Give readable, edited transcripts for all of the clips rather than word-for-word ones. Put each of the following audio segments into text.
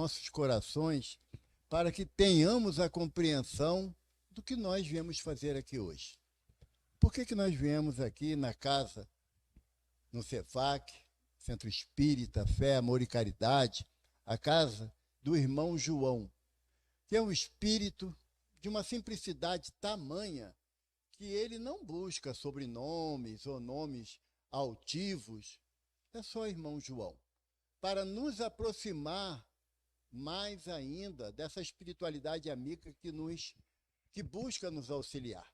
nossos corações para que tenhamos a compreensão do que nós viemos fazer aqui hoje. Por que nós viemos aqui na casa, no CEFAC, Centro Espírita, Fé, Amor e Caridade, a casa do irmão João, que é um espírito de uma simplicidade tamanha que ele não busca sobrenomes ou nomes altivos, é só irmão João, para nos aproximar mais ainda dessa espiritualidade amiga que busca nos auxiliar.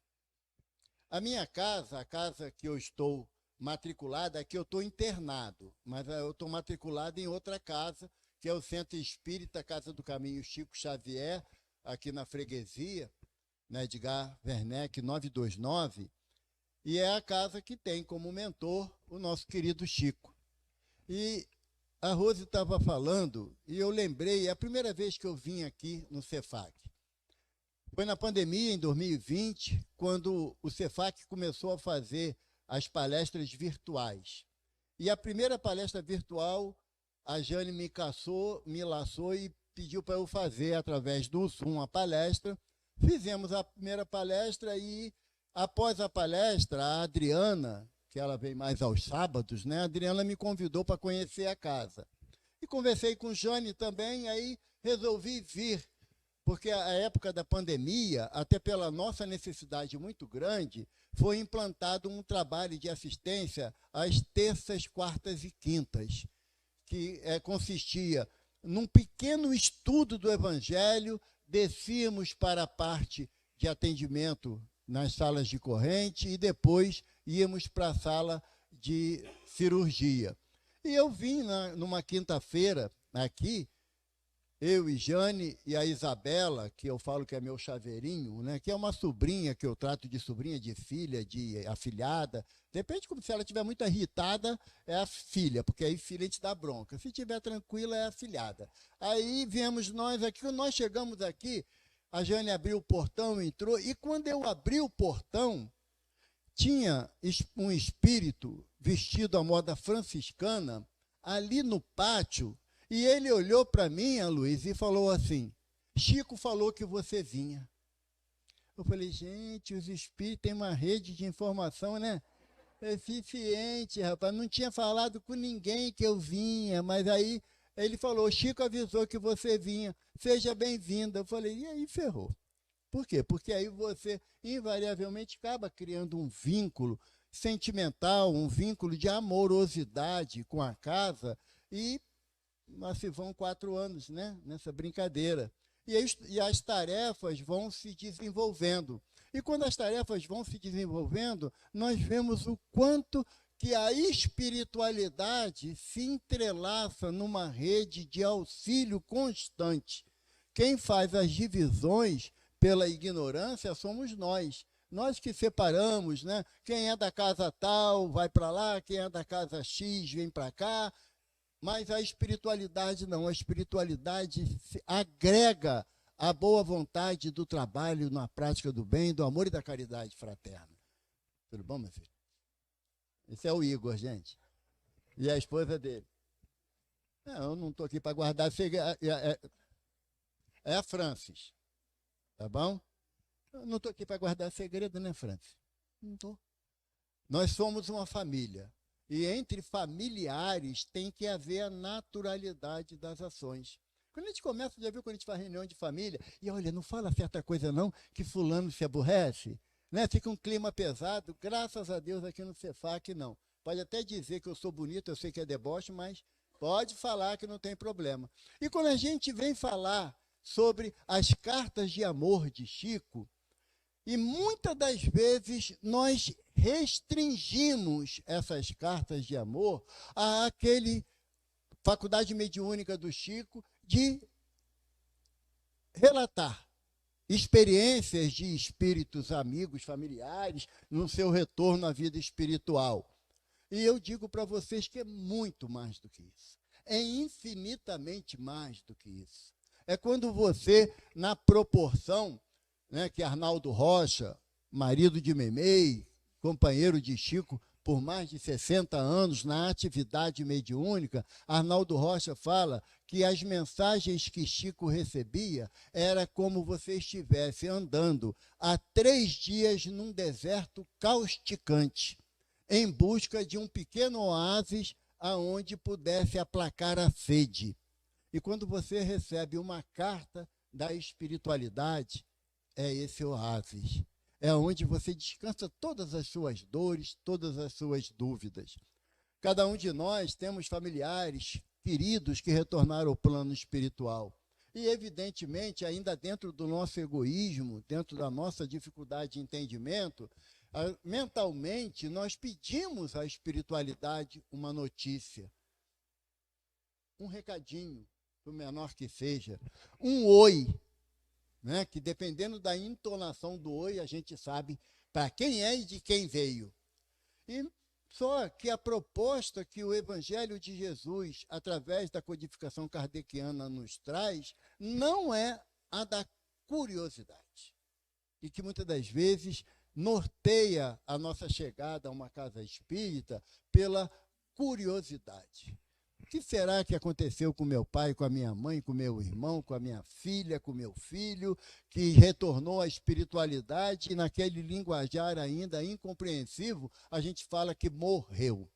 A minha casa, a casa que eu estou matriculado, aqui eu estou internado, mas eu estou matriculado em outra casa, que é o Centro Espírita Casa do Caminho Chico Xavier, aqui na freguesia, na Edgar Werneck 929, e é a casa que tem como mentor o nosso querido Chico. E a Rose estava falando, e eu lembrei, a primeira vez que eu vim aqui no CEFAC, foi na pandemia, em 2020, quando o CEFAC começou a fazer as palestras virtuais. E a primeira palestra virtual, a Jane me laçou e pediu para eu fazer, através do Zoom, a palestra. Fizemos a primeira palestra e, após a palestra, a Adriana, que ela vem mais aos sábados, né? A Adriana me convidou para conhecer a casa. E conversei com Jane também, aí resolvi vir, porque a época da pandemia, até pela nossa necessidade muito grande, foi implantado um trabalho de assistência às terças, quartas e quintas, que consistia num pequeno estudo do Evangelho, descíamos para a parte de atendimento nas salas de corrente e depois íamos para a sala de cirurgia. E eu vim numa quinta-feira aqui, eu e Jane e a Isabela, que eu falo que é meu chaveirinho, né, que é uma sobrinha que eu trato de sobrinha, de filha, de afilhada. Depende, como se ela estiver muito irritada, é a filha, porque aí filha a gente dá bronca. Se estiver tranquila, é a afilhada. Aí viemos nós aqui, quando nós chegamos aqui, a Jane abriu o portão, entrou, e quando eu abri o portão, tinha um espírito vestido à moda franciscana ali no pátio. E ele olhou para mim, a Luiz, e falou assim: Chico falou que você vinha. Eu falei, gente, os espíritos têm uma rede de informação, né? Eficiente, rapaz. Não tinha falado com ninguém que eu vinha, mas aí ele falou, Chico avisou que você vinha, seja bem-vinda. Eu falei, e aí ferrou. Por quê? Porque aí você invariavelmente acaba criando um vínculo sentimental, um vínculo de amorosidade com a casa, e nós se vão 4 anos, né, nessa brincadeira. E as tarefas vão se desenvolvendo. E quando as tarefas vão se desenvolvendo, nós vemos o quanto que a espiritualidade se entrelaça numa rede de auxílio constante. Quem faz as divisões pela ignorância somos nós. Nós que separamos, né? Quem é da casa tal vai para lá, quem é da casa X vem para cá. Mas a espiritualidade não, a espiritualidade agrega a boa vontade do trabalho na prática do bem, do amor e da caridade fraterna. Tudo bom, meu filho? Esse é o Igor, gente. E a esposa dele. Eu não estou aqui para guardar segredo. É a Francis. Tá bom? Eu não estou aqui para guardar segredo, né, Francis? Não estou. Nós somos uma família. E entre familiares tem que haver a naturalidade das ações. Quando a gente começa, já viu quando a gente faz reunião de família, e olha, não fala certa coisa não, que fulano se aborrece, né? Fica um clima pesado, graças a Deus aqui no CEFAC não. Pode até dizer que eu sou bonito, eu sei que é deboche, mas pode falar que não tem problema. E quando a gente vem falar sobre as cartas de amor de Chico, e muitas das vezes nós restringimos essas cartas de amor àquele faculdade mediúnica do Chico de relatar experiências de espíritos amigos, familiares, no seu retorno à vida espiritual. E eu digo para vocês que é muito mais do que isso. É infinitamente mais do que isso. É quando você, na proporção, né, que Arnaldo Rocha, marido de Memei, companheiro de Chico, por mais de 60 anos na atividade mediúnica, Arnaldo Rocha fala que as mensagens que Chico recebia era como você estivesse andando há 3 dias num deserto causticante, em busca de um pequeno oásis aonde pudesse aplacar a sede. E quando você recebe uma carta da espiritualidade, é esse oásis. É onde você descansa todas as suas dores, todas as suas dúvidas. Cada um de nós temos familiares queridos que retornaram ao plano espiritual. E, evidentemente, ainda dentro do nosso egoísmo, dentro da nossa dificuldade de entendimento, mentalmente nós pedimos à espiritualidade uma notícia, um recadinho, por menor que seja, um oi, né? Que dependendo da entonação do oi, a gente sabe para quem é e de quem veio. E só que a proposta que o Evangelho de Jesus, através da codificação kardeciana, nos traz, não é a da curiosidade. E que muitas das vezes norteia a nossa chegada a uma casa espírita pela curiosidade. O que será que aconteceu com meu pai, com a minha mãe, com meu irmão, com a minha filha, com meu filho, que retornou à espiritualidade e naquele linguajar ainda incompreensível, a gente fala que morreu.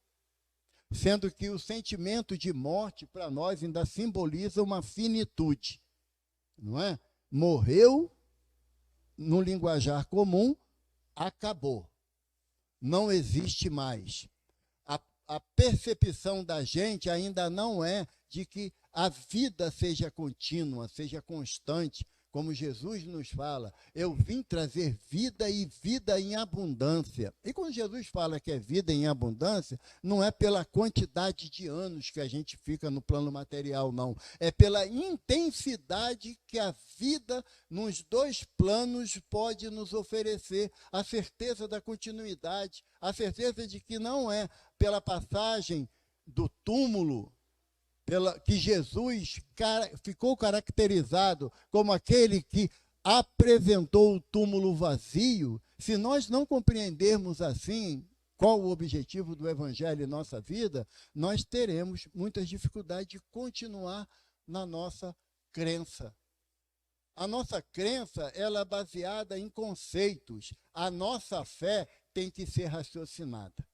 Sendo que o sentimento de morte, para nós, ainda simboliza uma finitude. Não é? Morreu, no linguajar comum, acabou. Não existe mais. A percepção da gente ainda não é de que a vida seja contínua, seja constante, como Jesus nos fala, eu vim trazer vida e vida em abundância. E quando Jesus fala que é vida em abundância, não é pela quantidade de anos que a gente fica no plano material, não. É pela intensidade que a vida nos 2 planos pode nos oferecer, a certeza da continuidade, a certeza de que não é pela passagem do túmulo, que Jesus ficou caracterizado como aquele que apresentou o túmulo vazio. Se nós não compreendermos assim qual o objetivo do Evangelho em nossa vida, nós teremos muitas dificuldades de continuar na nossa crença. A nossa crença, ela é baseada em conceitos. A nossa fé tem que ser raciocinada.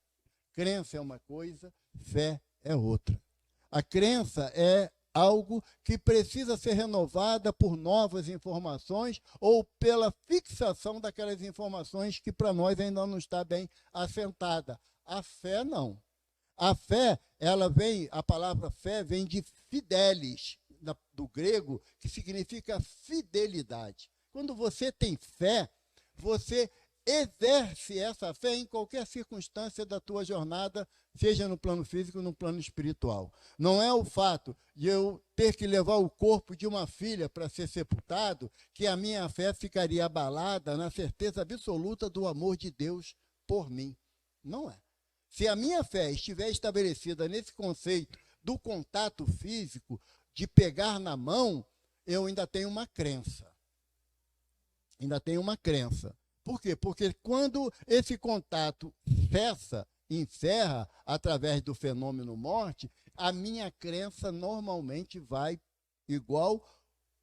Crença é uma coisa, fé é outra. A crença é algo que precisa ser renovada por novas informações ou pela fixação daquelas informações que para nós ainda não está bem assentada. A fé não. A fé, a palavra fé vem de fidelis, do grego, que significa fidelidade. Quando você tem fé, você exerce essa fé em qualquer circunstância da tua jornada, seja no plano físico ou no plano espiritual. Não é o fato de eu ter que levar o corpo de uma filha para ser sepultado que a minha fé ficaria abalada na certeza absoluta do amor de Deus por mim. Não é. Se a minha fé estiver estabelecida nesse conceito do contato físico, de pegar na mão, eu ainda tenho uma crença. Ainda tenho uma crença. Por quê? Porque quando esse contato encerra através do fenômeno morte, a minha crença normalmente vai igual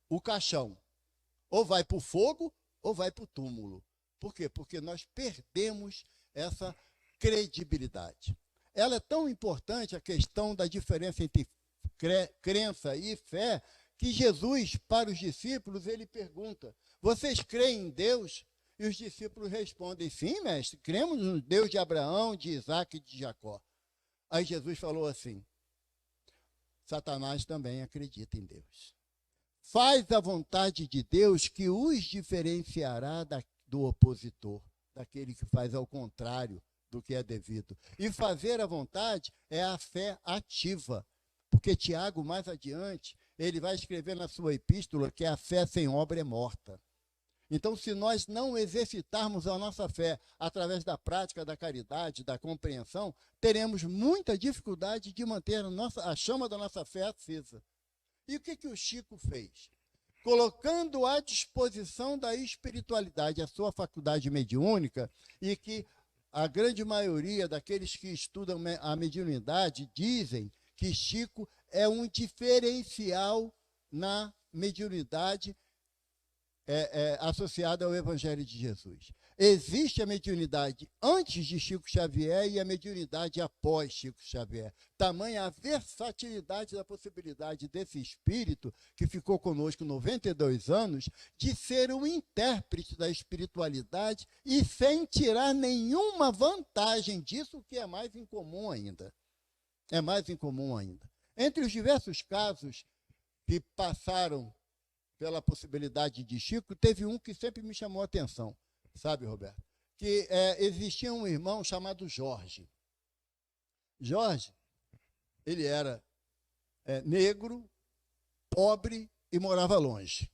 o caixão. Ou vai para o fogo, ou vai para o túmulo. Por quê? Porque nós perdemos essa credibilidade. Ela é tão importante, a questão da diferença entre crença e fé, que Jesus, para os discípulos, ele pergunta, vocês creem em Deus? E os discípulos respondem, sim, mestre, cremos no Deus de Abraão, de Isaac e de Jacó. Aí Jesus falou assim, Satanás também acredita em Deus. Faz a vontade de Deus que os diferenciará do opositor, daquele que faz ao contrário do que é devido. E fazer a vontade é a fé ativa, porque Tiago, mais adiante, ele vai escrever na sua epístola que a fé sem obra é morta. Então, se nós não exercitarmos a nossa fé através da prática da caridade, da compreensão, teremos muita dificuldade de manter a chama da nossa fé acesa. E o que o Chico fez? Colocando à disposição da espiritualidade a sua faculdade mediúnica, e que a grande maioria daqueles que estudam a mediunidade dizem que Chico é um diferencial na mediunidade associada ao Evangelho de Jesus. Existe a mediunidade antes de Chico Xavier e a mediunidade após Chico Xavier. Tamanha a versatilidade da possibilidade desse espírito, que ficou conosco 92 anos, de ser um intérprete da espiritualidade e sem tirar nenhuma vantagem disso, que é mais incomum ainda. É mais incomum ainda. Entre os diversos casos que passaram pela possibilidade de Chico, teve um que sempre me chamou a atenção, sabe, Roberto? Que existia um irmão chamado Jorge. Jorge, ele era negro, pobre e morava longe,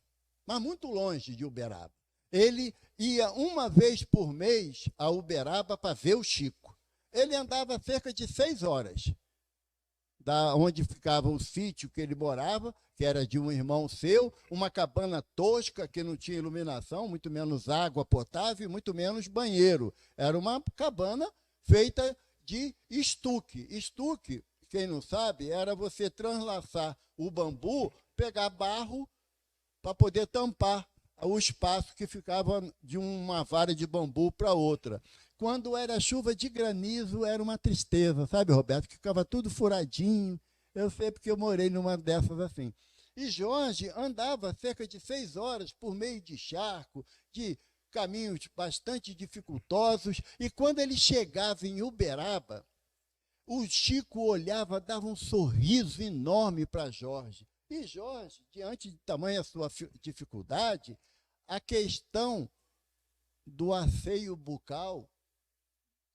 mas muito longe de Uberaba. Ele ia uma vez por mês a Uberaba para ver o Chico. Ele andava cerca de 6 horas da onde ficava o sítio que ele morava, que era de um irmão seu, uma cabana tosca que não tinha iluminação, muito menos água potável, muito menos banheiro. Era uma cabana feita de estuque. Estuque, quem não sabe, era você translaçar o bambu, pegar barro para poder tampar o espaço que ficava de uma vara de bambu para outra. Quando era chuva de granizo, era uma tristeza, sabe, Roberto? Ficava tudo furadinho. Eu sei porque eu morei numa dessas assim. E Jorge andava cerca de 6 horas por meio de charco, de caminhos bastante dificultosos. E quando ele chegava em Uberaba, o Chico olhava, dava um sorriso enorme para Jorge. E Jorge, diante de tamanha sua dificuldade, a questão do asseio bucal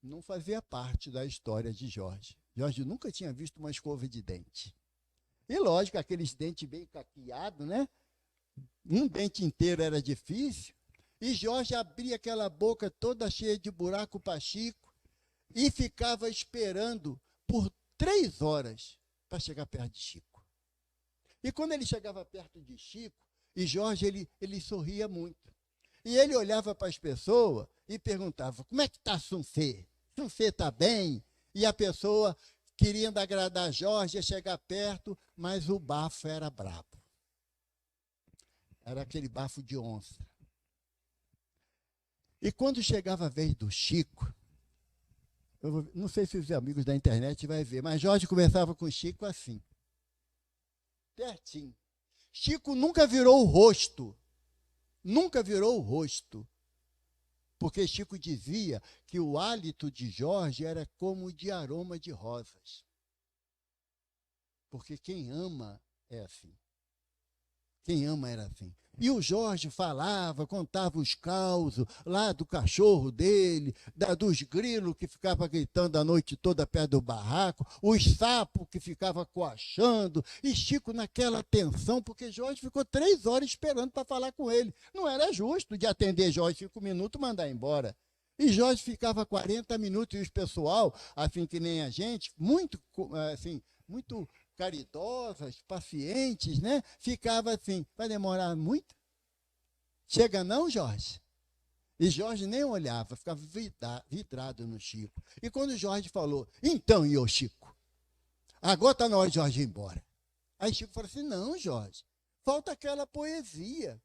não fazia parte da história de Jorge. Jorge nunca tinha visto uma escova de dente. E, lógico, aqueles dentes bem caqueados, né? Um dente inteiro era difícil. E Jorge abria aquela boca toda cheia de buraco para Chico e ficava esperando por 3 horas para chegar perto de Chico. E quando ele chegava perto de Chico, e Jorge, ele sorria muito. E ele olhava para as pessoas e perguntava, como é que está Suncê? Suncê está bem? E a pessoa, querendo agradar Jorge, ia chegar perto, mas o bafo era brabo. Era aquele bafo de onça. E quando chegava a vez do Chico, não sei se os amigos da internet vão ver, mas Jorge conversava com o Chico assim, pertinho. Chico nunca virou o rosto. Nunca virou o rosto, porque Chico dizia que o hálito de Jorge era como de aroma de rosas. Porque quem ama é assim. Quem ama era assim. E o Jorge falava, contava os causos lá do cachorro dele, dos grilos que ficava gritando a noite toda perto do barraco, os sapos que ficava coachando, e Chico naquela tensão, porque Jorge ficou 3 horas esperando para falar com ele. Não era justo de atender Jorge 5 minutos e mandar embora. E Jorge ficava 40 minutos, e os pessoal, assim que nem a gente, muito caridosas, pacientes, né? Ficava assim, vai demorar muito? Chega não, Jorge? E Jorge nem olhava, ficava vidrado no Chico. E quando Jorge falou, então, Chico, agora está na hora de Jorge ir embora. Aí Chico falou assim, não, Jorge, falta aquela poesia.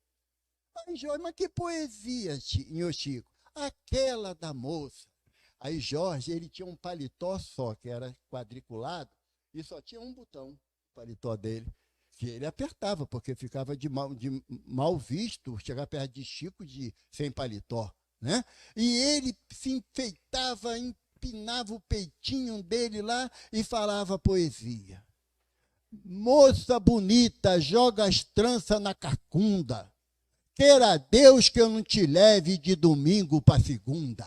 Aí Jorge, mas que poesia, Chico? Aquela da moça. Aí Jorge, ele tinha um paletó só, que era quadriculado, e só tinha um botão no paletó dele, que ele apertava, porque ficava de mal visto chegar perto de Chico sem paletó, né? E ele se enfeitava, empinava o peitinho dele lá e falava poesia. Moça bonita, joga as tranças na cacunda. Queira Deus que eu não te leve de domingo para segunda.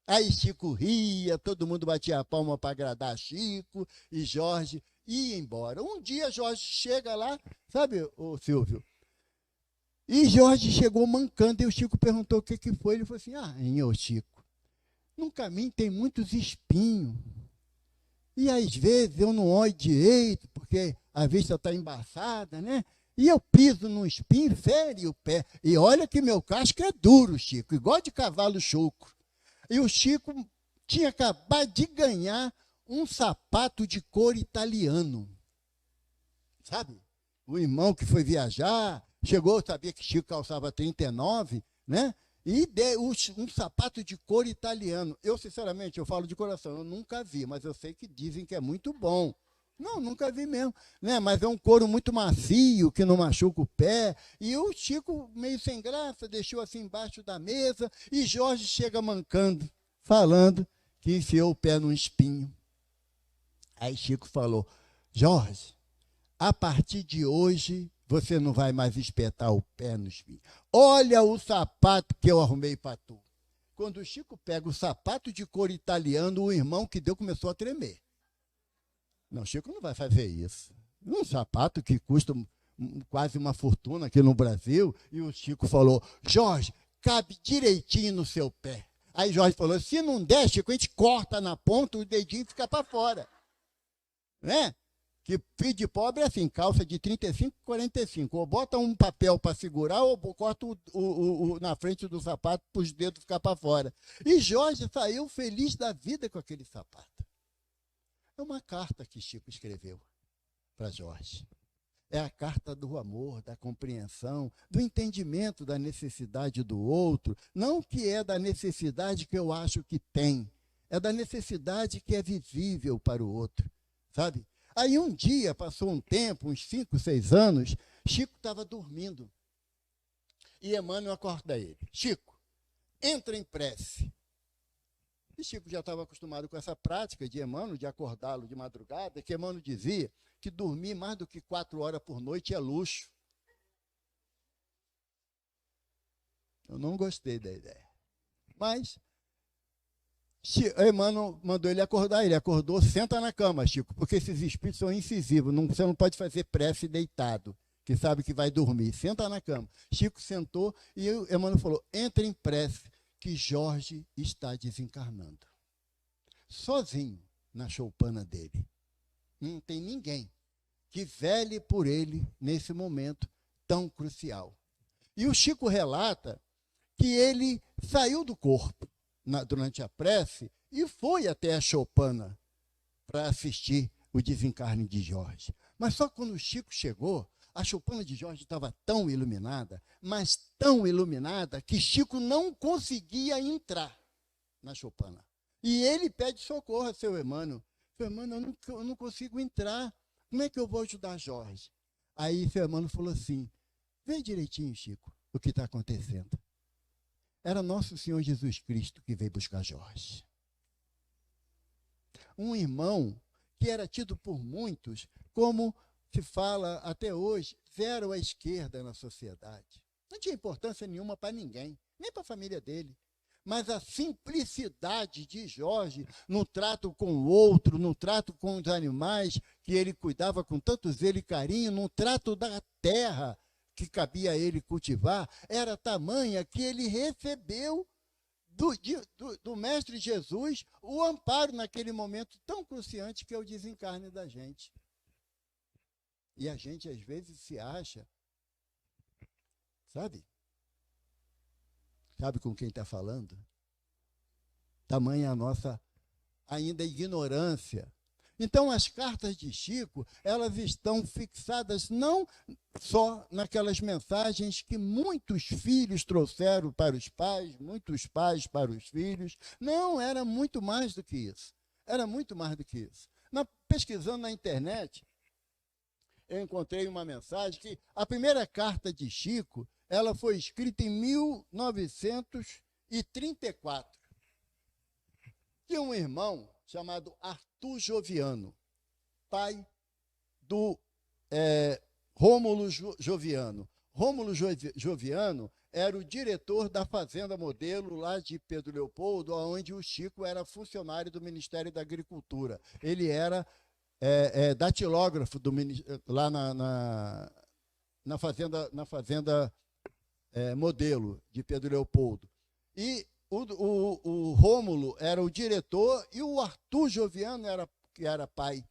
Aí Chico ria, todo mundo batia a palma para agradar Chico, e Jorge ia embora. Um dia Jorge chega lá, sabe, o Silvio? E Jorge chegou mancando, e o Chico perguntou o que foi. Ele falou assim, Chico, no caminho tem muitos espinhos. E às vezes eu não olho direito, porque a vista está embaçada, né? E eu piso num espinho, fere o pé. E olha que meu casco é duro, Chico, igual de cavalo chucro. E o Chico tinha acabado de ganhar um sapato de couro italiano. Sabe? O irmão que foi viajar, chegou, sabia que Chico calçava 39, né? E deu um sapato de couro italiano. Eu, sinceramente, eu falo de coração, eu nunca vi, mas eu sei que dizem que é muito bom. Não, nunca vi mesmo, né? Mas é um couro muito macio, que não machuca o pé. E o Chico, meio sem graça, deixou assim embaixo da mesa, e Jorge chega mancando, falando que enfiou o pé num espinho. Aí Chico falou: Jorge, a partir de hoje, você não vai mais espetar o pé no espinho. Olha o sapato que eu arrumei para tu. Quando o Chico pega o sapato de couro italiano, o irmão que deu começou a tremer. Não, Chico não vai fazer isso. Um sapato que custa quase uma fortuna aqui no Brasil. E o Chico falou: Jorge, cabe direitinho no seu pé. Aí Jorge falou: se não der, Chico, a gente corta na ponta, o dedinho fica para fora. Né? Que filho de pobre é assim, calça de 35, 45. Ou bota um papel para segurar, ou corta na frente do sapato para os dedos ficar para fora. E Jorge saiu feliz da vida com aquele sapato. É uma carta que Chico escreveu para Jorge. É a carta do amor, da compreensão, do entendimento da necessidade do outro. Não que é da necessidade que eu acho que tem, é da necessidade que é visível para o outro, sabe? Aí um dia, passou um tempo, uns 5, 6 anos, Chico estava dormindo. E Emmanuel acorda ele: Chico, entra em prece. E Chico já estava acostumado com essa prática de Emmanuel, de acordá-lo de madrugada, que Emmanuel dizia que dormir mais do que 4 horas por noite é luxo. Eu não gostei da ideia. Mas Emmanuel mandou ele acordar, ele acordou: senta na cama, Chico, porque esses espíritos são incisivos, você não pode fazer prece deitado, que sabe que vai dormir, senta na cama. Chico sentou e Emmanuel falou: entra em prece, que Jorge está desencarnando. Sozinho na choupana dele. Não tem ninguém que vele por ele nesse momento tão crucial. E o Chico relata que ele saiu do corpo durante a prece e foi até a choupana para assistir o desencarne de Jorge. Mas só quando o Chico chegou, a choupana de Jorge estava tão iluminada, mas tão iluminada, que Chico não conseguia entrar na choupana. E ele pede socorro a seu Emmanuel: seu Emmanuel, eu não consigo entrar, como é que eu vou ajudar Jorge? Aí seu Emmanuel falou assim: vê direitinho, Chico, o que está acontecendo. Era nosso Senhor Jesus Cristo que veio buscar Jorge. Um irmão que era tido por muitos como se fala até hoje, zero à esquerda na sociedade. Não tinha importância nenhuma para ninguém, nem para a família dele. Mas a simplicidade de Jorge no trato com o outro, no trato com os animais, que ele cuidava com tanto zelo e carinho, no trato da terra que cabia a ele cultivar, era tamanha que ele recebeu do Mestre Jesus o amparo naquele momento tão cruciante que é o desencarne da gente. E a gente, às vezes, se acha, sabe com quem está falando? Tamanha a nossa ainda ignorância. Então, as cartas de Chico, elas estão fixadas não só naquelas mensagens que muitos filhos trouxeram para os pais, muitos pais para os filhos. Não, era muito mais do que isso. Era muito mais do que isso. Pesquisando na internet, eu encontrei uma mensagem que a primeira carta de Chico, ela foi escrita em 1934. Tinha um irmão chamado Arthur Joviano, pai do Rômulo Joviano. Rômulo Joviano era o diretor da Fazenda Modelo, lá de Pedro Leopoldo, onde o Chico era funcionário do Ministério da Agricultura. Ele era datilógrafo lá na Fazenda Modelo de Pedro Leopoldo. E o Rômulo era o diretor e o Arthur Joviano, que era pai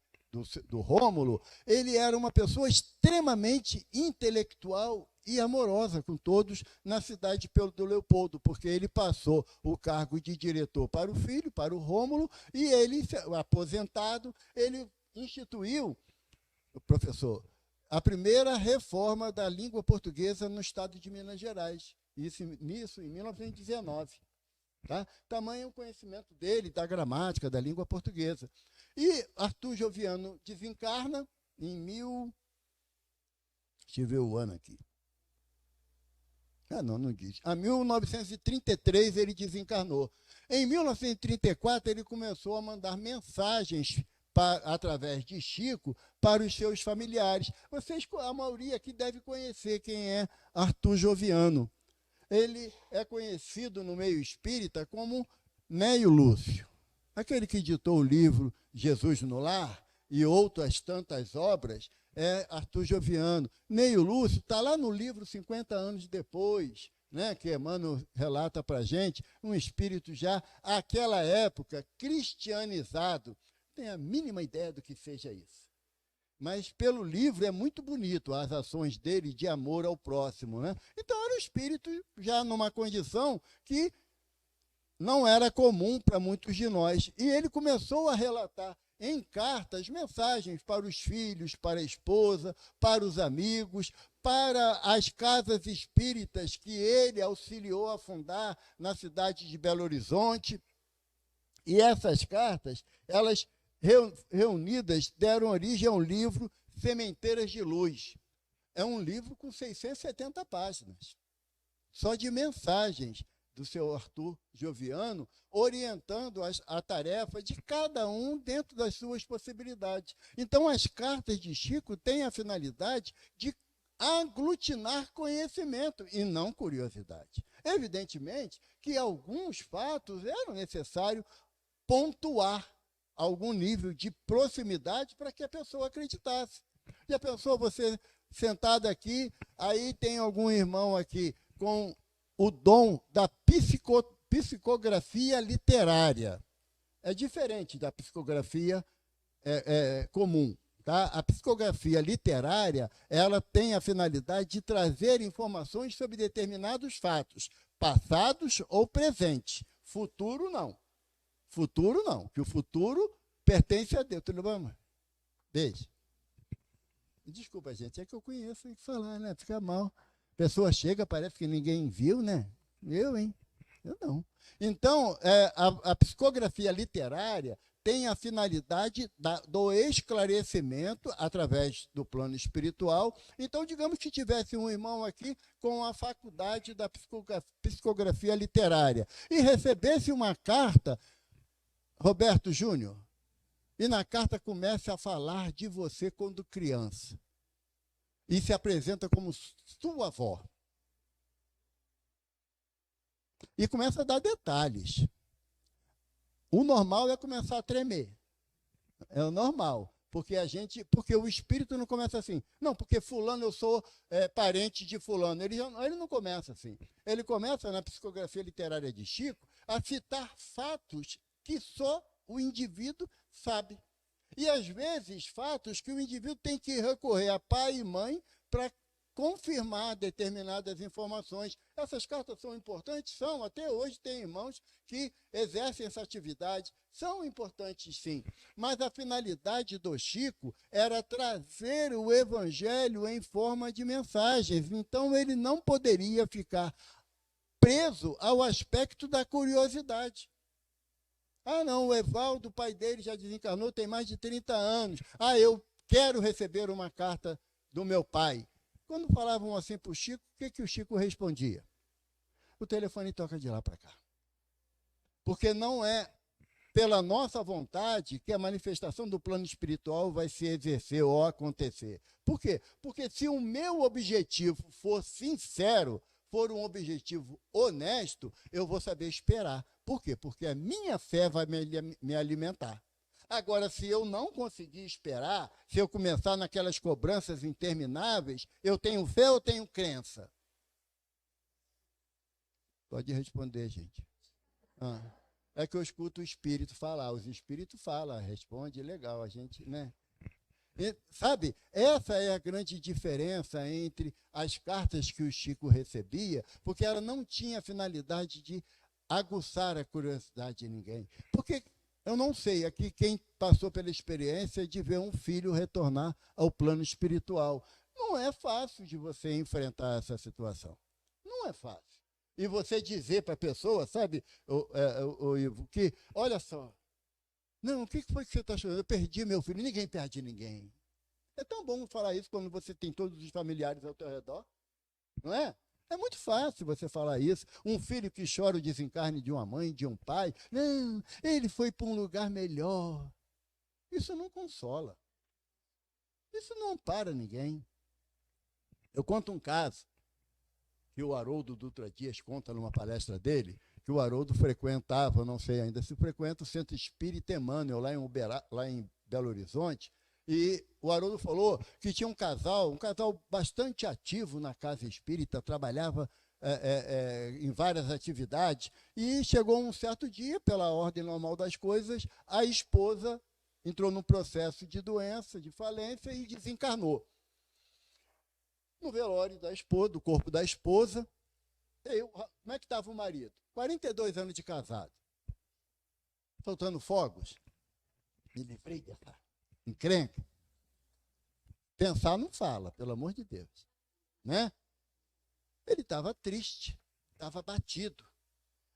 do Rômulo, ele era uma pessoa extremamente intelectual e amorosa com todos na cidade de Pedro Leopoldo, porque ele passou o cargo de diretor para o filho, para o Rômulo, e ele, aposentado, ele instituiu, professor, a primeira reforma da língua portuguesa no estado de Minas Gerais, isso em 1919. Tá? Tamanho o conhecimento dele da gramática, da língua portuguesa. E Arthur Joviano desencarna em deixa eu ver o ano aqui. Não diz. Em 1933 ele desencarnou. Em 1934 ele começou a mandar mensagens através de Chico para os seus familiares. A maioria aqui deve conhecer quem é Arthur Joviano. Ele é conhecido no meio espírita como Neio Lúcio. Aquele que editou o livro Jesus no Lar e outras tantas obras é Arthur Joviano. Neio Lúcio está lá no livro 50 anos depois, né, que Emmanuel relata para a gente, um espírito já, àquela época, cristianizado. Tem a mínima ideia do que seja isso. Mas pelo livro é muito bonito as ações dele de amor ao próximo, né? Então era um espírito já numa condição que não era comum para muitos de nós. E ele começou a relatar em cartas mensagens para os filhos, para a esposa, para os amigos, para as casas espíritas que ele auxiliou a fundar na cidade de Belo Horizonte. E essas cartas, elas reunidas, deram origem ao livro Sementeiras de Luz. É um livro com 670 páginas, só de mensagens do seu Arthur Joviano, orientando a tarefa de cada um dentro das suas possibilidades. Então, as cartas de Chico têm a finalidade de aglutinar conhecimento e não curiosidade. Evidentemente que alguns fatos eram necessários pontuar algum nível de proximidade para que a pessoa acreditasse. Já pensou você sentado aqui, aí tem algum irmão aqui com o dom da psicografia literária. É diferente da psicografia comum. Tá? A psicografia literária, ela tem a finalidade de trazer informações sobre determinados fatos, passados ou presentes. Futuro, não. Futuro não, que o futuro pertence a Deus. Tudo bom, mãe? Beijo. Desculpa, gente, é que eu conheço, tem que falar, né? Fica mal. A pessoa chega, parece que ninguém viu, né? Eu não. Então, a psicografia literária tem a finalidade do esclarecimento através do plano espiritual. Então, digamos que tivesse um irmão aqui com a faculdade da psicografia literária e recebesse uma carta, Roberto Júnior, e na carta começa a falar de você quando criança e se apresenta como sua avó. E começa a dar detalhes. O normal é começar a tremer. É o normal. Porque o espírito não começa assim. Não, porque fulano, eu sou parente de fulano. Ele não começa assim. Ele começa, na psicografia literária de Chico, a citar fatos que só o indivíduo sabe. E, às vezes, fatos que o indivíduo tem que recorrer a pai e mãe para confirmar determinadas informações. Essas cartas são importantes? São. Até hoje tem irmãos que exercem essa atividade. São importantes, sim. Mas a finalidade do Chico era trazer o evangelho em forma de mensagens. Então, ele não poderia ficar preso ao aspecto da curiosidade. Não, o Evaldo, o pai dele, já desencarnou, tem mais de 30 anos. Eu quero receber uma carta do meu pai. Quando falavam assim para o Chico, o que o Chico respondia? O telefone toca de lá para cá. Porque não é pela nossa vontade que a manifestação do plano espiritual vai se exercer ou acontecer. Por quê? Porque se o meu objetivo for sincero, for um objetivo honesto, eu vou saber esperar. Por quê? Porque a minha fé vai me alimentar. Agora, se eu não conseguir esperar, se eu começar naquelas cobranças intermináveis, eu tenho fé ou tenho crença? Pode responder, gente. É que eu escuto o espírito falar. Os espíritos falam, responde, legal, a gente, né? Sabe, essa é a grande diferença entre as cartas que o Chico recebia, porque ela não tinha a finalidade de aguçar a curiosidade de ninguém. Porque eu não sei, aqui quem passou pela experiência de ver um filho retornar ao plano espiritual. Não é fácil de você enfrentar essa situação. Não é fácil. E você dizer para a pessoa, sabe, o Ivo, que, olha só, não, o que foi que você está chorando? Eu perdi meu filho. Ninguém perde ninguém. É tão bom falar isso quando você tem todos os familiares ao teu redor, não é? É muito fácil você falar isso. Um filho que chora o desencarne de uma mãe, de um pai. Não, ele foi para um lugar melhor. Isso não consola. Isso não ampara ninguém. Eu conto um caso que o Haroldo Dutra Dias conta numa palestra dele, que o Haroldo frequentava, não sei ainda se frequenta, o Centro Espírita Emmanuel, lá em Belo Horizonte, e o Haroldo falou que tinha um casal bastante ativo na casa espírita, trabalhava em várias atividades, e chegou um certo dia, pela ordem normal das coisas, a esposa entrou num processo de doença, de falência, e desencarnou. No velório da esposa, do corpo da esposa, como é que estava o marido? 42 anos de casado. Soltando fogos. Me livrei dessa encrenca. Pensar não fala, pelo amor de Deus. Né? Ele estava triste, estava abatido.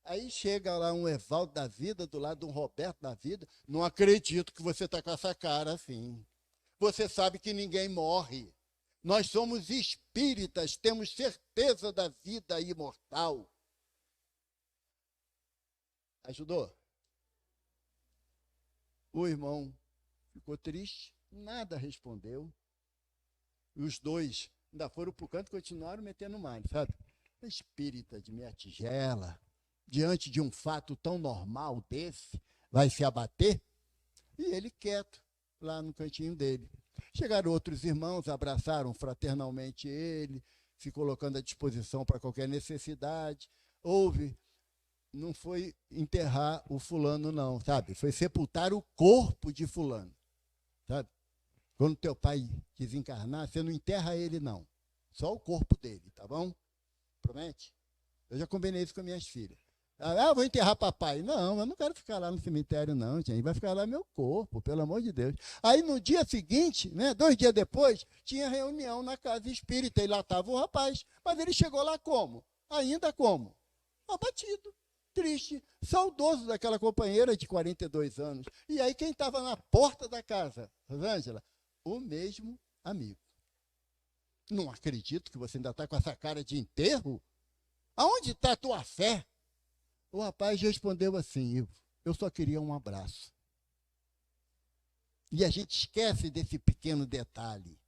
Aí chega lá um Evaldo da vida, do lado de um Roberto da vida. Não acredito que você está com essa cara assim. Você sabe que ninguém morre. Nós somos espíritas, temos certeza da vida imortal. Ajudou? O irmão ficou triste, nada respondeu. E os dois ainda foram para o canto e continuaram metendo malho, sabe? Espírita de minha tigela, diante de um fato tão normal desse, vai se abater? E ele quieto, lá no cantinho dele. Chegaram outros irmãos, abraçaram fraternalmente ele, se colocando à disposição para qualquer necessidade. Não foi enterrar o fulano não, sabe? Foi sepultar o corpo de fulano, sabe? Quando teu pai desencarnar, você não enterra ele não, só o corpo dele, tá bom? Promete? Eu já combinei isso com minhas filhas. Vou enterrar papai. Não, eu não quero ficar lá no cemitério, não, gente. Vai ficar lá meu corpo, pelo amor de Deus. Aí, no dia seguinte, né, 2 dias depois, tinha reunião na casa espírita, e lá estava o rapaz. Mas ele chegou lá como? Ainda como? Abatido, triste, saudoso daquela companheira de 42 anos. E aí, quem estava na porta da casa, Rosângela? O mesmo amigo. Não acredito que você ainda está com essa cara de enterro? Aonde está a tua fé? O rapaz respondeu assim: Ivo, eu só queria um abraço. E a gente esquece desse pequeno detalhe,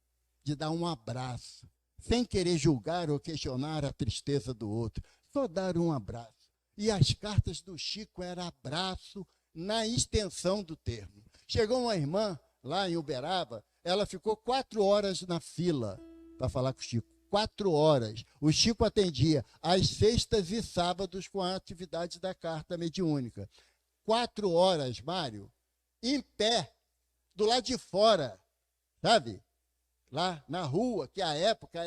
de dar um abraço, sem querer julgar ou questionar a tristeza do outro, só dar um abraço. E as cartas do Chico eram abraço na extensão do termo. Chegou uma irmã lá em Uberaba, ela ficou 4 horas na fila para falar com o Chico. 4 horas. O Chico atendia às sextas e sábados com a atividade da carta mediúnica. 4 horas, Mário, em pé, do lado de fora, sabe? Lá na rua, que à época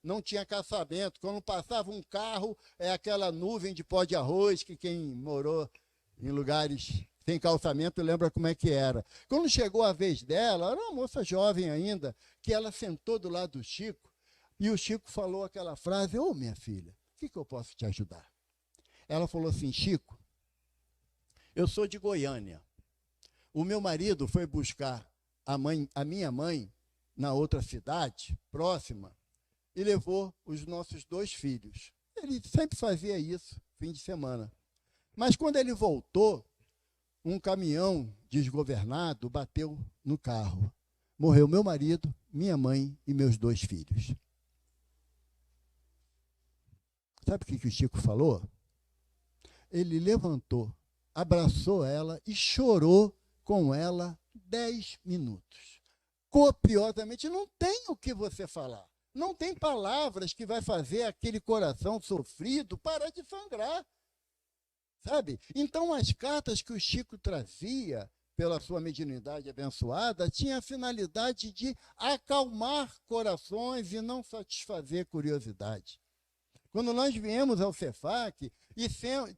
não tinha calçamento. Quando passava um carro, é aquela nuvem de pó de arroz, que quem morou em lugares sem calçamento lembra como é que era. Quando chegou a vez dela, era uma moça jovem ainda, que ela sentou do lado do Chico, e o Chico falou aquela frase: ô, minha filha, o que eu posso te ajudar? Ela falou assim: Chico, eu sou de Goiânia. O meu marido foi buscar a minha mãe na outra cidade, próxima, e levou os nossos 2 filhos. Ele sempre fazia isso, fim de semana. Mas quando ele voltou, um caminhão desgovernado bateu no carro. Morreu meu marido, minha mãe e meus 2 filhos. Sabe o que o Chico falou? Ele levantou, abraçou ela e chorou com ela 10 minutos. Copiosamente, não tem o que você falar. Não tem palavras que vai fazer aquele coração sofrido parar de sangrar. Sabe? Então, as cartas que o Chico trazia pela sua mediunidade abençoada, tinha a finalidade de acalmar corações e não satisfazer curiosidade. Quando nós viemos ao Cefac e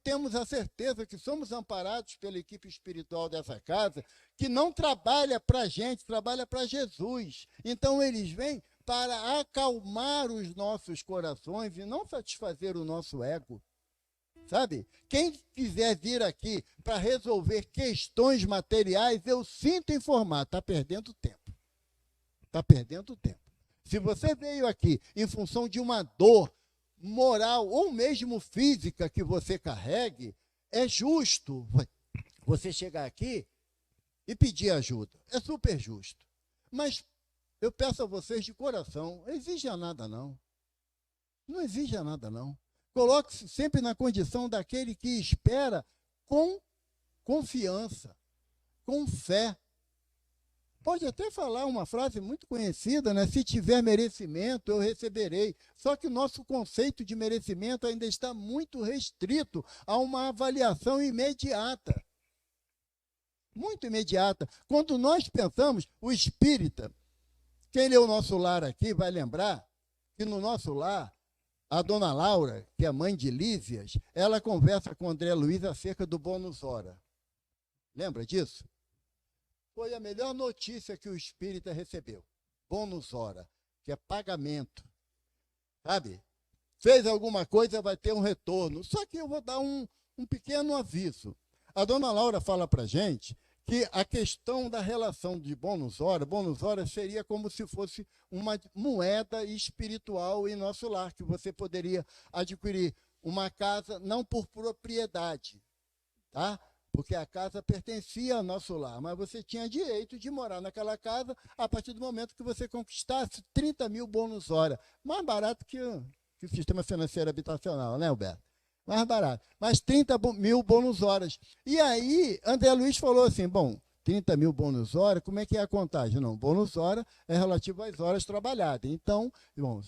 temos a certeza que somos amparados pela equipe espiritual dessa casa, que não trabalha para a gente, trabalha para Jesus. Então, eles vêm para acalmar os nossos corações e não satisfazer o nosso ego. Sabe? Quem quiser vir aqui para resolver questões materiais, eu sinto informar, está perdendo tempo. Está perdendo tempo. Se você veio aqui em função de uma dor moral ou mesmo física que você carregue, é justo você chegar aqui e pedir ajuda. É super justo. Mas eu peço a vocês de coração, não exija nada não. Não exija nada não. Coloque-se sempre na condição daquele que espera com confiança, com fé. Pode até falar uma frase muito conhecida, né? Se tiver merecimento, eu receberei. Só que o nosso conceito de merecimento ainda está muito restrito a uma avaliação imediata. Muito imediata. Quando nós pensamos, o espírita, quem lê o Nosso Lar aqui vai lembrar que no nosso lar, a dona Laura, que é mãe de Lísias, ela conversa com André Luiz acerca do bônus hora. Lembra disso? Foi a melhor notícia que o espírita recebeu. Bônus hora, que é pagamento. Sabe? Fez alguma coisa, vai ter um retorno. Só que eu vou dar um pequeno aviso. A dona Laura fala para a gente que a questão da relação de bônus hora seria como se fosse uma moeda espiritual em nosso lar, que você poderia adquirir uma casa não por propriedade, tá? Porque a casa pertencia ao nosso lar, mas você tinha direito de morar naquela casa a partir do momento que você conquistasse 30 mil bônus hora. Mais barato que o sistema financeiro habitacional, né, Alberto? Mais barato. Mas 30 mil bônus horas. E aí, André Luiz falou assim, bom, 30 mil bônus hora, como é que é a contagem? Não, bônus hora é relativo às horas trabalhadas. Então, bom,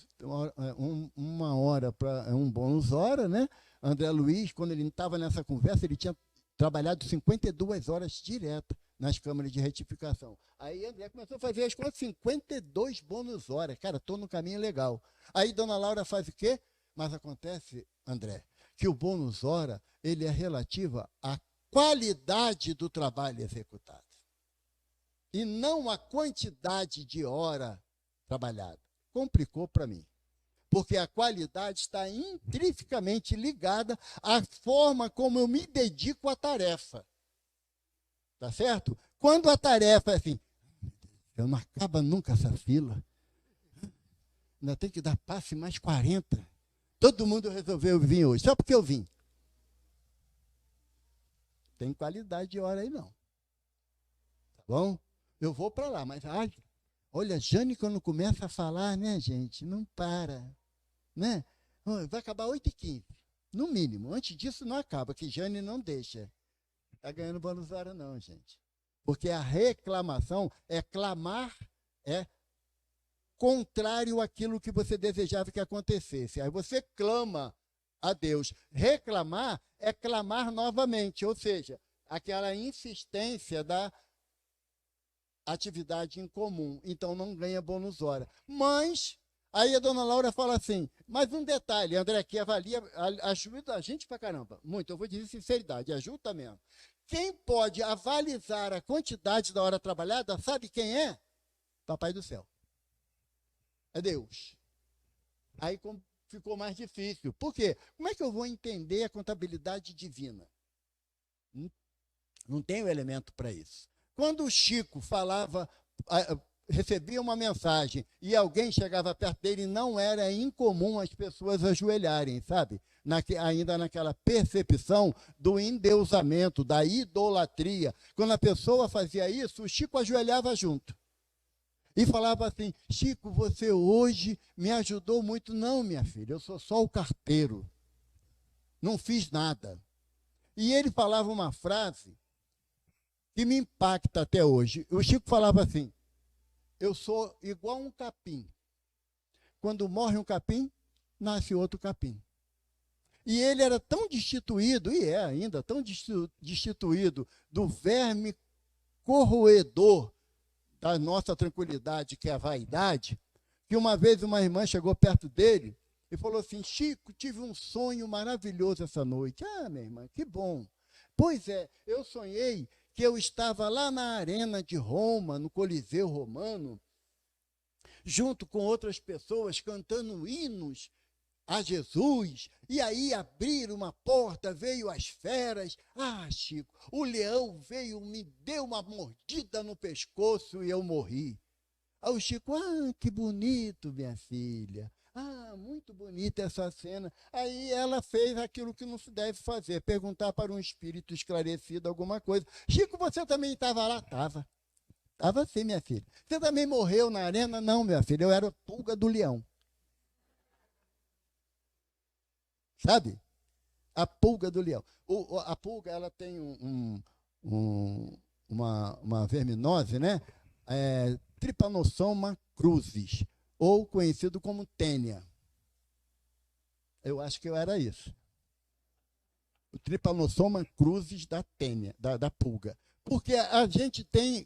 uma hora para um bônus hora, né? André Luiz, quando ele estava nessa conversa, ele tinha trabalhado 52 horas direto nas câmaras de retificação. Aí André começou a fazer as contas, 52 bônus horas. Cara, estou no caminho legal. Aí dona Laura faz o quê? Mas acontece, André, que o bônus hora ele é relativo à qualidade do trabalho executado e não à quantidade de hora trabalhada. Complicou para mim, porque a qualidade está intrinsecamente ligada à forma como eu me dedico à tarefa. Tá certo? Quando a tarefa é assim, eu não acaba nunca essa fila, ainda tem que dar passe mais 40. Todo mundo resolveu vir hoje, só porque eu vim. Tem qualidade de hora aí, não. Tá bom? Eu vou para lá, mas olha, Jane, quando começa a falar, né, gente, não para. Né? Vai acabar 8h15, no mínimo. Antes disso, não acaba, que Jane não deixa. Está ganhando bônus hora, não, gente. Porque a reclamação é clamar, é contrário àquilo que você desejava que acontecesse. Aí você clama a Deus. Reclamar é clamar novamente, ou seja, aquela insistência da atividade em comum. Então não ganha bônus hora. Mas aí a dona Laura fala assim, mas um detalhe, André, que avalia, ajuda a gente pra caramba. Muito, eu vou dizer sinceridade, ajuda mesmo. Quem pode avalizar a quantidade da hora trabalhada, sabe quem é? Papai do céu. É Deus. Aí ficou mais difícil. Por quê? Como é que eu vou entender a contabilidade divina? Não tenho elemento para isso. Quando o Chico falava, recebia uma mensagem e alguém chegava perto dele, não era incomum as pessoas ajoelharem, sabe? Ainda naquela percepção do endeusamento, da idolatria. Quando a pessoa fazia isso, o Chico ajoelhava junto. E falava assim, Chico, você hoje me ajudou muito. Não, minha filha, eu sou só o carteiro. Não fiz nada. E ele falava uma frase que me impacta até hoje. O Chico falava assim, eu sou igual um capim. Quando morre um capim, nasce outro capim. E ele era tão destituído, e é ainda tão destituído do verme corroedor da nossa tranquilidade, que é a vaidade, que uma vez uma irmã chegou perto dele e falou assim: Chico, tive um sonho maravilhoso essa noite. Ah, minha irmã, que bom. Pois é, eu sonhei que eu estava lá na arena de Roma, no Coliseu Romano, junto com outras pessoas cantando hinos a Jesus, e aí abriram uma porta, veio as feras. Ah, Chico, o leão veio, me deu uma mordida no pescoço e eu morri. Aí o Chico: ah, que bonito, minha filha. Ah, muito bonita essa cena. Aí ela fez aquilo que não se deve fazer, perguntar para um espírito esclarecido alguma coisa. Chico, você também estava lá? Estava. Estava sim, minha filha. Você também morreu na arena? Não, minha filha, eu era a pulga do leão. Sabe? A pulga do leão. A pulga, ela tem uma verminose, né? Trypanosoma crucis, ou conhecido como tênia. Eu acho que eu era isso. O Trypanosoma crucis da tênia, da pulga. Porque a gente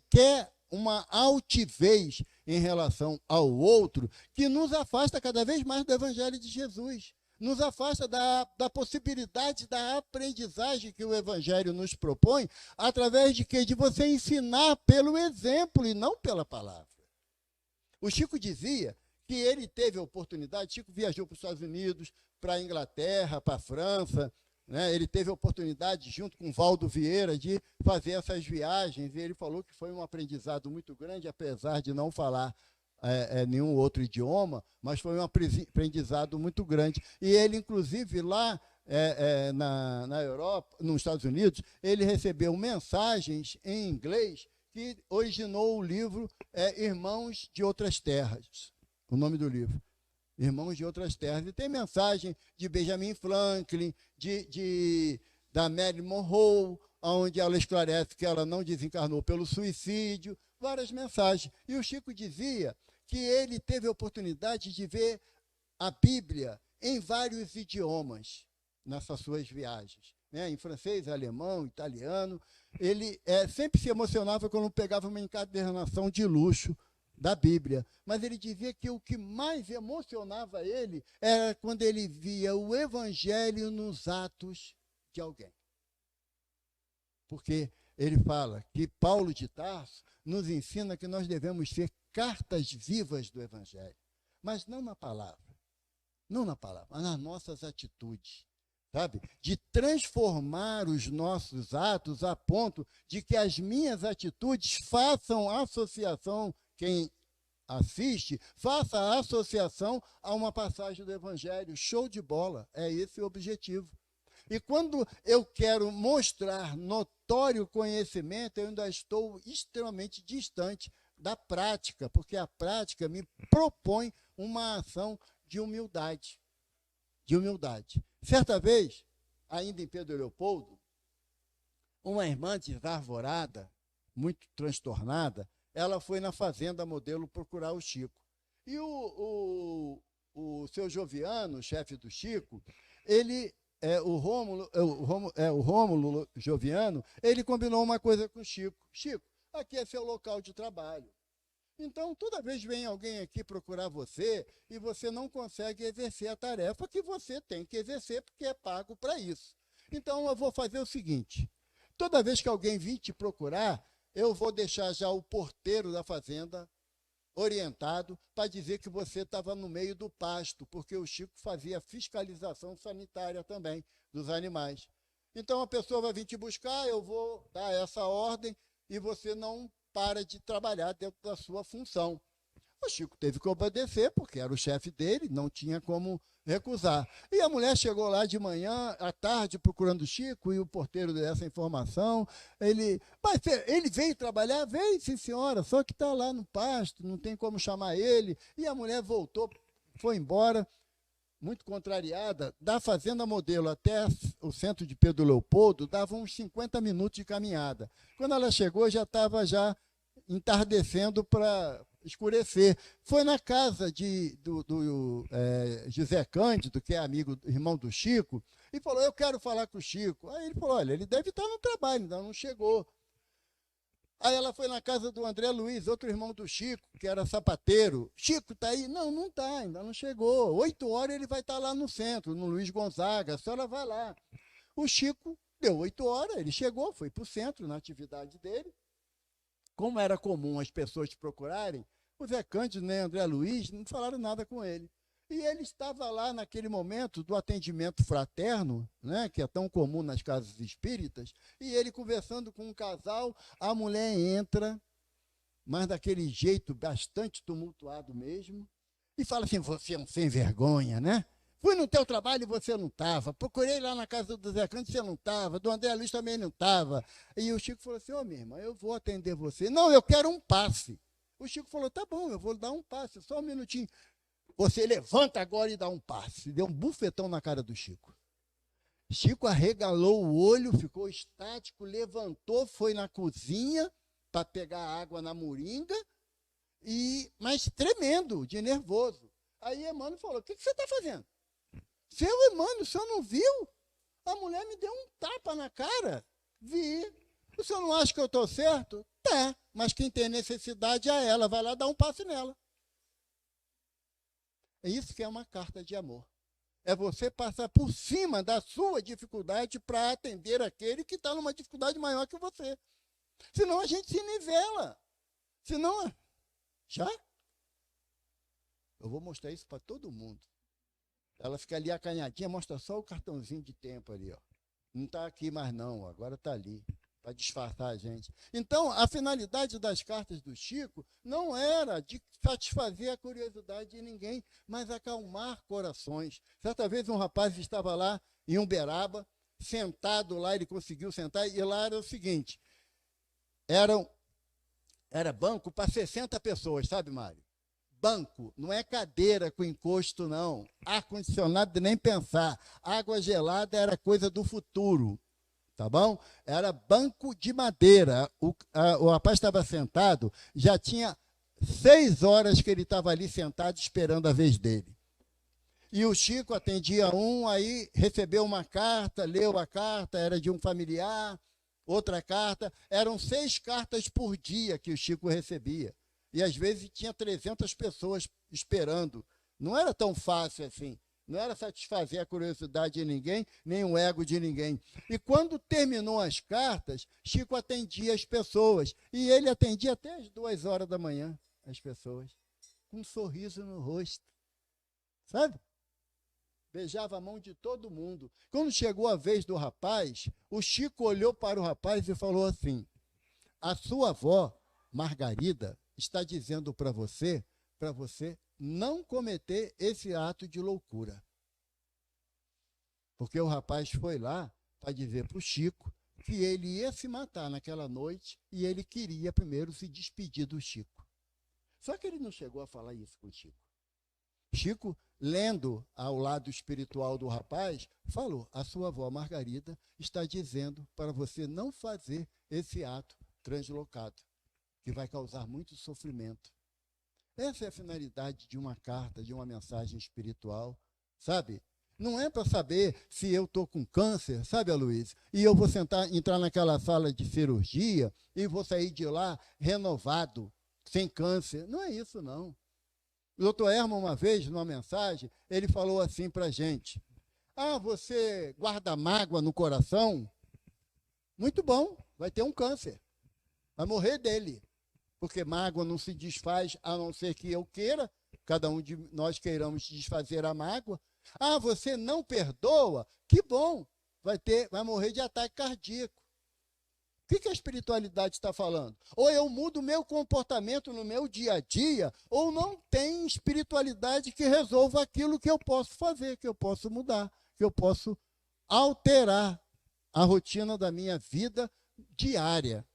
quer uma altivez em relação ao outro que nos afasta cada vez mais do Evangelho de Jesus. Nos afasta da possibilidade da aprendizagem que o Evangelho nos propõe, através de quê? De você ensinar pelo exemplo e não pela palavra. O Chico dizia que ele teve a oportunidade, Chico viajou para os Estados Unidos, para a Inglaterra, para a França, né? Ele teve a oportunidade, junto com Valdo Vieira, de fazer essas viagens, e ele falou que foi um aprendizado muito grande, apesar de não falar nenhum outro idioma, mas foi um aprendizado muito grande. E ele, inclusive, lá na Europa, nos Estados Unidos, ele recebeu mensagens em inglês que originou o livro Irmãos de Outras Terras, o nome do livro. Irmãos de Outras Terras. E tem mensagem de Benjamin Franklin, da Marilyn Monroe, onde ela esclarece que ela não desencarnou pelo suicídio, várias mensagens. E o Chico dizia que ele teve a oportunidade de ver a Bíblia em vários idiomas nessas suas viagens, né? Em francês, alemão, italiano. Ele sempre se emocionava quando pegava uma encadernação de luxo da Bíblia, mas ele dizia que o que mais emocionava ele era quando ele via o Evangelho nos atos de alguém. Porque ele fala que Paulo de Tarso nos ensina que nós devemos ser cartas vivas do Evangelho, mas não na palavra, mas nas nossas atitudes, sabe? De transformar os nossos atos a ponto de que as minhas atitudes façam associação, quem assiste, faça a associação a uma passagem do Evangelho. Show de bola, é esse o objetivo. E quando eu quero mostrar notório conhecimento, eu ainda estou extremamente distante da prática, porque a prática me propõe uma ação de humildade. De humildade. Certa vez, ainda em Pedro Leopoldo, uma irmã desarvorada, muito transtornada, ela foi na fazenda Modelo procurar o Chico. E o seu Joviano, chefe do Chico, o Rômulo Joviano, ele combinou uma coisa com o Chico. Chico, aqui é seu local de trabalho. Então, toda vez vem alguém aqui procurar você e você não consegue exercer a tarefa que você tem que exercer porque é pago para isso. Então, eu vou fazer o seguinte: toda vez que alguém vir te procurar, eu vou deixar já o porteiro da fazenda orientado para dizer que você estava no meio do pasto, porque o Chico fazia fiscalização sanitária também dos animais. Então, a pessoa vai vir te buscar, eu vou dar essa ordem e você não para de trabalhar dentro da sua função. O Chico teve que obedecer, porque era o chefe dele, não tinha como recusar. E a mulher chegou lá de manhã, à tarde, procurando o Chico, e o porteiro deu essa informação. Mas ele veio trabalhar? Veio, sim, senhora, só que está lá no pasto, não tem como chamar ele. E a mulher voltou, foi embora, muito contrariada. Da Fazenda Modelo até o centro de Pedro Leopoldo, dava uns 50 minutos de caminhada. Quando ela chegou, já estava entardecendo para escurecer. Foi na casa do José Cândido, que é irmão do Chico, e falou: eu quero falar com o Chico. Aí ele falou: olha, ele deve estar no trabalho, ainda não chegou. Aí ela foi na casa do André Luiz, outro irmão do Chico, que era sapateiro. Chico, está aí? Não, não está, ainda não chegou. 8 horas ele vai estar lá no centro, no Luiz Gonzaga, a senhora vai lá. O Chico deu 8 horas, ele chegou, foi para o centro, na atividade dele. Como era comum as pessoas procurarem, o Zé Cândido nem André Luiz não falaram nada com ele. E ele estava lá naquele momento do atendimento fraterno, né, que é tão comum nas casas espíritas, e ele conversando com um casal, a mulher entra, mas daquele jeito bastante tumultuado mesmo, e fala assim, você é um sem vergonha, né? Fui no teu trabalho e você não estava. Procurei lá na casa do Zé Cândido e você não estava. Do André Luiz também não estava. E o Chico falou assim, ô, minha irmã, eu vou atender você. Não, eu quero um passe. O Chico falou, tá bom, eu vou dar um passe, só um minutinho. Você levanta agora e dá um passe. Deu um bufetão na cara do Chico. Chico arregalou o olho, ficou estático, levantou, foi na cozinha para pegar água na moringa, mas tremendo, de nervoso. Aí Emmanuel falou, o que você está fazendo? Seu Emmanuel, o senhor não viu? A mulher me deu um tapa na cara. Vi. O senhor não acha que eu estou certo? Tá, mas quem tem necessidade é ela. Vai lá dar um passe nela. É isso que é uma carta de amor. É você passar por cima da sua dificuldade para atender aquele que está numa dificuldade maior que você. Senão a gente se nivela. Senão, já? Eu vou mostrar isso para todo mundo. Ela fica ali acanhadinha, mostra só o cartãozinho de tempo ali, ó. Não está aqui mais não, agora está ali, para disfarçar a gente. Então, a finalidade das cartas do Chico não era de satisfazer a curiosidade de ninguém, mas acalmar corações. Certa vez um rapaz estava lá em Uberaba, sentado lá, ele conseguiu sentar, e lá era o seguinte, era banco para 60 pessoas, sabe, Mário? Banco, não é cadeira com encosto, não. Ar-condicionado, nem pensar. Água gelada era coisa do futuro, tá bom? Era banco de madeira. O rapaz estava sentado, já tinha 6 horas que ele estava ali sentado esperando a vez dele. E o Chico atendia aí recebeu uma carta, leu a carta, era de um familiar, outra carta. Eram 6 cartas por dia que o Chico recebia. E às vezes tinha 300 pessoas esperando. Não era tão fácil assim. Não era satisfazer a curiosidade de ninguém, nem o ego de ninguém. E quando terminou as cartas, Chico atendia as pessoas. E ele atendia até as 2 horas da manhã, as pessoas, com um sorriso no rosto. Sabe? Beijava a mão de todo mundo. Quando chegou a vez do rapaz, o Chico olhou para o rapaz e falou assim, a sua avó, Margarida, está dizendo para você não cometer esse ato de loucura. Porque o rapaz foi lá para dizer para o Chico que ele ia se matar naquela noite e ele queria primeiro se despedir do Chico. Só que ele não chegou a falar isso com o Chico. Chico, lendo ao lado espiritual do rapaz, falou, a sua avó Margarida está dizendo para você não fazer esse ato translocado, que vai causar muito sofrimento. Essa é a finalidade de uma carta, de uma mensagem espiritual, sabe? Não é para saber se eu estou com câncer, sabe, Aloysio? E eu vou entrar naquela sala de cirurgia e vou sair de lá renovado, sem câncer. Não é isso, não. O doutor Herman, uma vez, numa mensagem, ele falou assim para a gente, você guarda mágoa no coração? Muito bom, vai ter um câncer, vai morrer dele. Porque mágoa não se desfaz, a não ser que eu queira, cada um de nós queiramos desfazer a mágoa. Você não perdoa? Que bom, vai morrer de ataque cardíaco. O que a espiritualidade está falando? Ou eu mudo o meu comportamento no meu dia a dia, ou não tem espiritualidade que resolva aquilo que eu posso fazer, que eu posso mudar, que eu posso alterar a rotina da minha vida diária.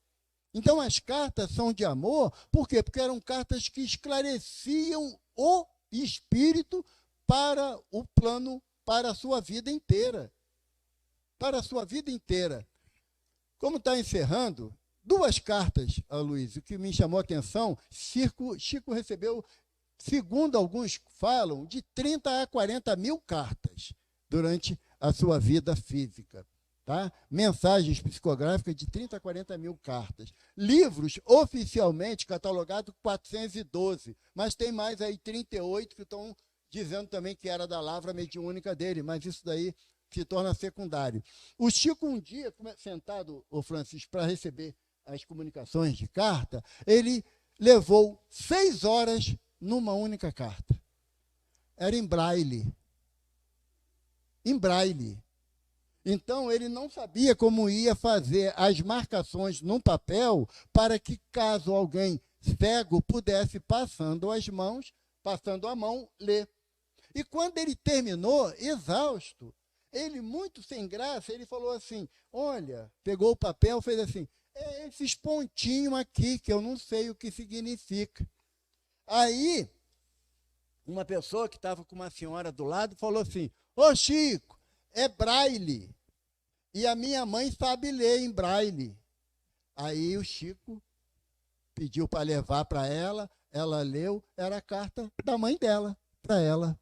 Então, as cartas são de amor, por quê? Porque eram cartas que esclareciam o espírito para o plano, para a sua vida inteira. Para a sua vida inteira. Como está encerrando, 2 cartas, Aloysio, que me chamou a atenção, Chico recebeu, segundo alguns falam, de 30 a 40 mil cartas durante a sua vida física. tá? Mensagens psicográficas de 30 a 40 mil cartas. Livros oficialmente catalogados 412, mas tem mais aí 38 que estão dizendo também que era da lavra mediúnica dele, mas isso daí se torna secundário. O Chico, um dia, sentado, o Francisco, para receber as comunicações de carta, ele levou 6 horas numa única carta. Era em braille. Em braille. Então, ele não sabia como ia fazer as marcações num papel para que, caso alguém cego pudesse, passando a mão, ler. E quando ele terminou, exausto, ele, muito sem graça, ele falou assim, olha, pegou o papel, fez assim, é esses pontinhos aqui, que eu não sei o que significa. Aí, uma pessoa que estava com uma senhora do lado falou assim, ô Chico, é braille, e a minha mãe sabe ler em braille. Aí o Chico pediu para levar para ela leu, era a carta da mãe dela, para ela.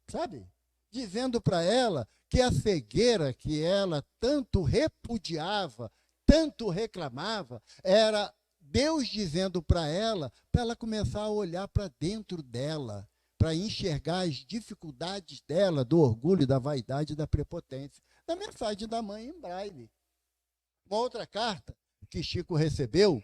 Sabe? Dizendo para ela que a cegueira que ela tanto repudiava, tanto reclamava, era Deus dizendo para ela começar a olhar para dentro dela, para enxergar as dificuldades dela, do orgulho, da vaidade, da prepotência. Da mensagem da mãe em braille. Uma outra carta que Chico recebeu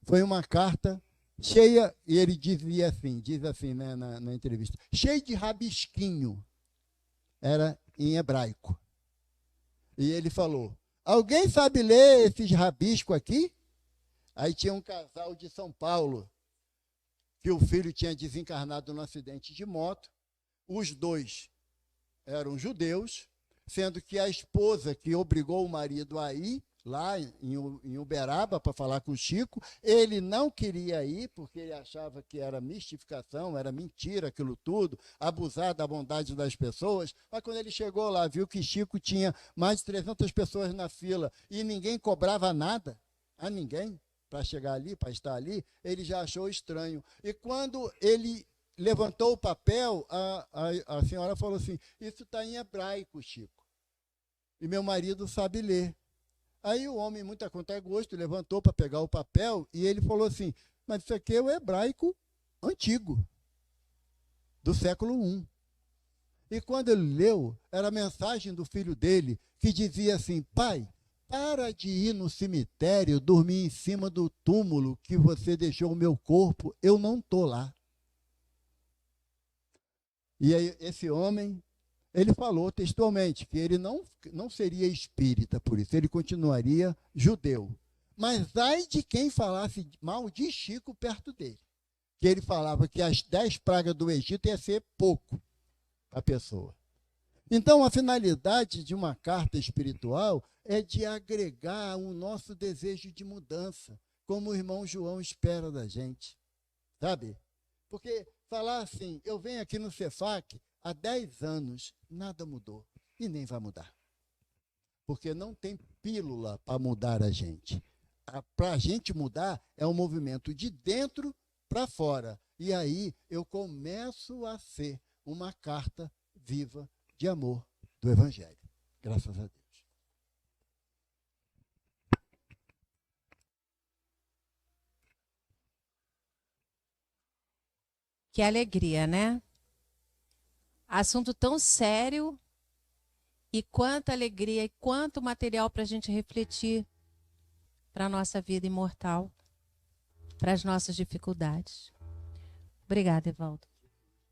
foi uma carta cheia, e ele dizia assim, diz assim, né, na entrevista, cheio de rabisquinho. Era em hebraico. E ele falou, alguém sabe ler esses rabiscos aqui? Aí tinha um casal de São Paulo, que o filho tinha desencarnado num acidente de moto. Os dois eram judeus, sendo que a esposa que obrigou o marido a ir lá em Uberaba para falar com o Chico, ele não queria ir porque ele achava que era mistificação, era mentira aquilo tudo, abusar da bondade das pessoas, mas quando ele chegou lá, viu que Chico tinha mais de 300 pessoas na fila e ninguém cobrava nada a ninguém para chegar ali, para estar ali, ele já achou estranho. E quando ele levantou o papel, a senhora falou assim, isso está em hebraico, Chico, e meu marido sabe ler. Aí o homem, muito a contragosto, levantou para pegar o papel e ele falou assim, mas isso aqui é o hebraico antigo, do século I. E quando ele leu, era a mensagem do filho dele, que dizia assim, pai, para de ir no cemitério, dormir em cima do túmulo que você deixou o meu corpo, eu não estou lá. E aí esse homem, ele falou textualmente que ele não seria espírita por isso, ele continuaria judeu. Mas ai de quem falasse mal de Chico perto dele. Que ele falava que as 10 pragas do Egito ia ser pouco a pessoa. Então, a finalidade de uma carta espiritual é de agregar o nosso desejo de mudança, como o irmão João espera da gente, sabe? Porque falar assim, eu venho aqui no Cefac há 10 anos, nada mudou e nem vai mudar. Porque não tem pílula para mudar a gente. Para a gente mudar é um movimento de dentro para fora. E aí eu começo a ser uma carta viva de amor do Evangelho. Graças a Deus. Que alegria, né? Assunto tão sério e quanta alegria e quanto material para a gente refletir para a nossa vida imortal, para as nossas dificuldades. Obrigada, Evaldo.